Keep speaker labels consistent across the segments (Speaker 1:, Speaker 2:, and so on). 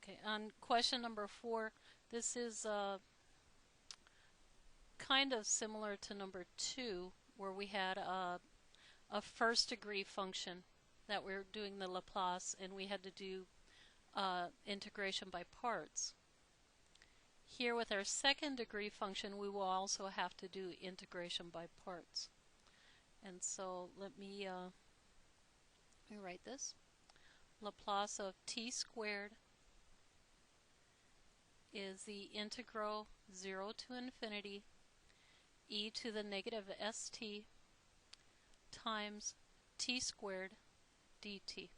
Speaker 1: Okay, on question number 4, this is kind of similar to number 2, where we had a first degree function that we're doing the Laplace, and we had to do integration by parts. Here with our second degree function, we will also have to do integration by parts. And so let me write this. Laplace of t squared is the integral 0 to infinity e to the negative st times t squared dt.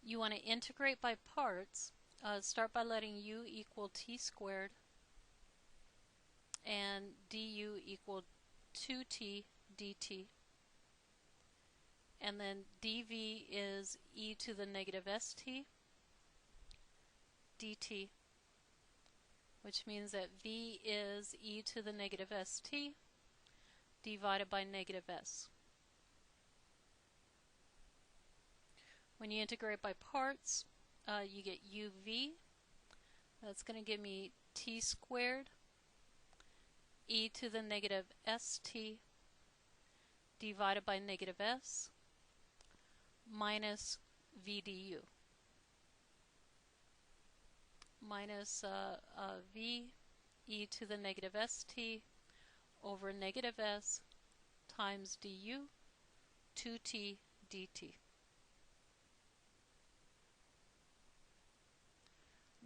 Speaker 1: You want to integrate by parts. Start by letting u equal t squared and du equal 2t dt. And then dv is e to the negative st dt, which means that v is e to the negative st divided by negative s. When you integrate by parts, you get uv. That's going to give me t squared e to the negative st divided by negative s minus v du. Minus v e to the negative st over negative s times du 2t dt.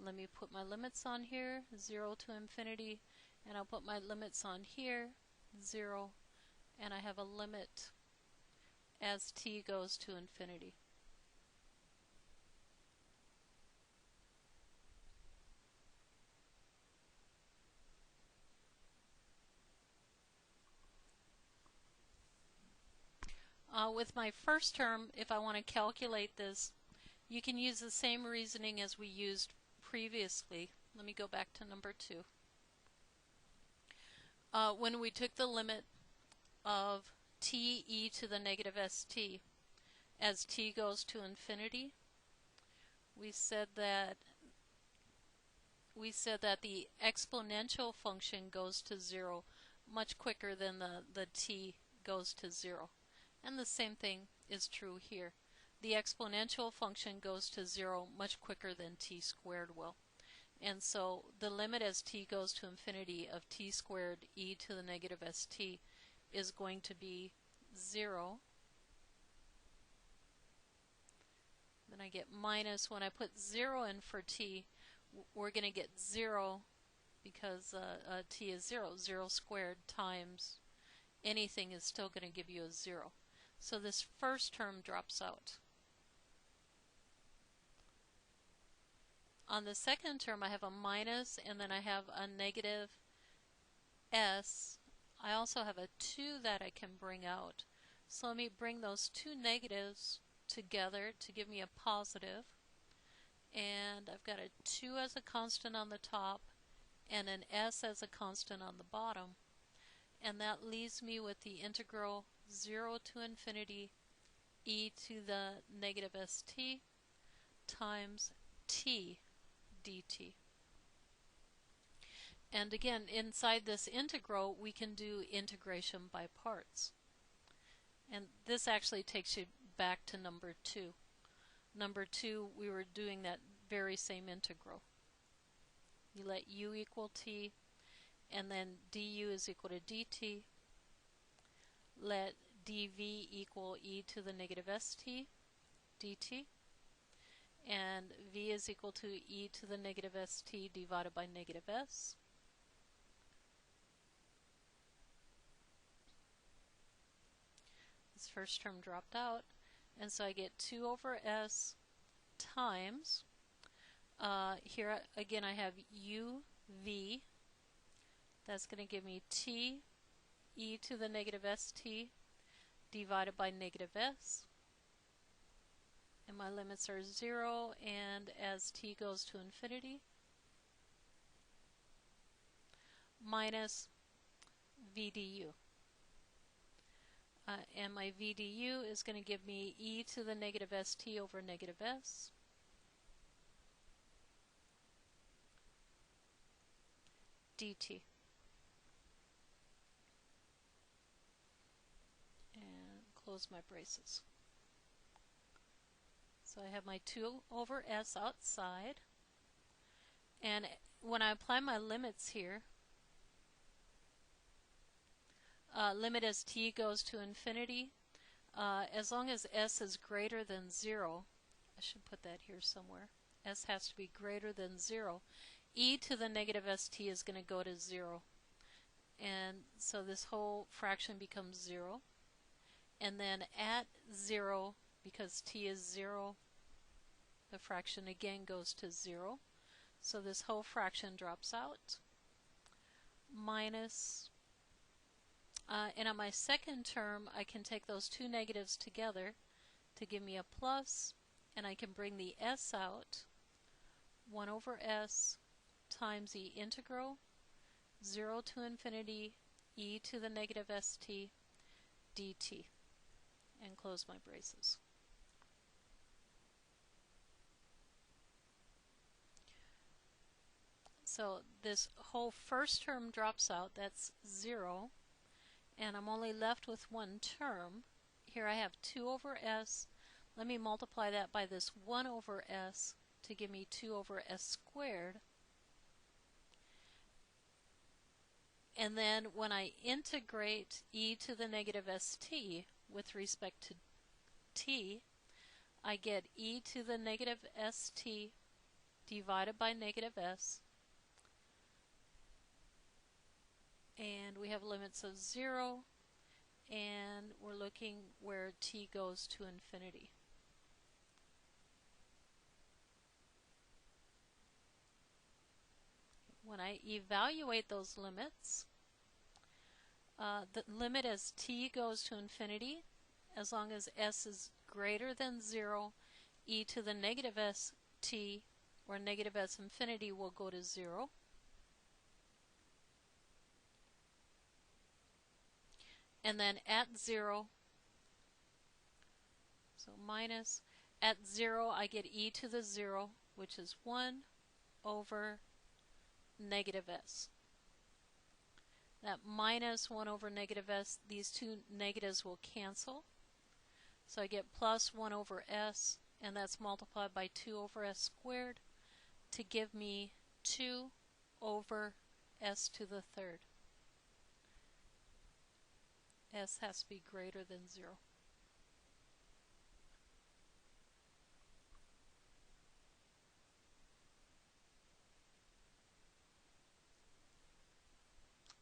Speaker 1: Let me put my limits on here, 0 to infinity, and I'll put my limits on here, 0, and I have a limit as t goes to infinity. With my first term, if I want to calculate this, you can use the same reasoning as we used previously. Let me go back to number 2. When we took the limit of t e to the negative st as t goes to infinity, we said that the exponential function goes to 0 much quicker than the t goes to 0. And the same thing is true here. The exponential function goes to 0 much quicker than t squared will. And so the limit as t goes to infinity of t squared e to the negative st is going to be 0. Then I get minus, when I put 0 in for t, we're going to get 0 because t is 0. 0 squared times anything is still going to give you a 0. So this first term drops out. On the second term, I have a minus, and then I have a negative s. I also have a 2 that I can bring out. So let me bring those two negatives together to give me a positive. And I've got a 2 as a constant on the top and an s as a constant on the bottom. And that leaves me with the integral 0 to infinity e to the negative st times t dt. And again, inside this integral, we can do integration by parts. And this actually takes you back to number 2. Number 2, we were doing that very same integral. You let u equal t, and then du is equal to dt. Let dv equal e to the negative st dt. And v is equal to e to the negative st divided by negative s. This first term dropped out, and so I get 2 over s times, here again I have uv, that's going to give me t e to the negative st divided by negative s, and my limits are 0 and as t goes to infinity, minus v du. And my v du is going to give me e to the negative st over negative s. dt. And close my braces. So I have my 2 over s outside. And when I apply my limits here, limit as t goes to infinity, as long as s is greater than 0, I should put that here somewhere, s has to be greater than 0, e to the negative st is going to go to 0. And so this whole fraction becomes 0. And then at 0, because t is 0, the fraction again goes to 0. So this whole fraction drops out. Minus, and on my second term, I can take those two negatives together to give me a plus, and I can bring the s out. 1 over s times the integral 0 to infinity e to the negative st dt, and close my braces. So this whole first term drops out, that's 0, and I'm only left with one term. Here I have 2 over s. Let me multiply that by this 1 over s to give me 2 over s squared. And then when I integrate e to the negative st with respect to t, I get e to the negative st divided by negative s. And we have limits of 0, and we're looking where t goes to infinity. When I evaluate those limits, the limit as t goes to infinity, as long as s is greater than 0, e to the negative st, or negative s infinity, will go to 0. And then at 0, so minus, at 0 I get e to the 0, which is 1 over negative s. That minus 1 over negative s, these two negatives will cancel. So I get plus 1 over s, and that's multiplied by 2 over s squared to give me 2 over s to the third. S has to be greater than 0.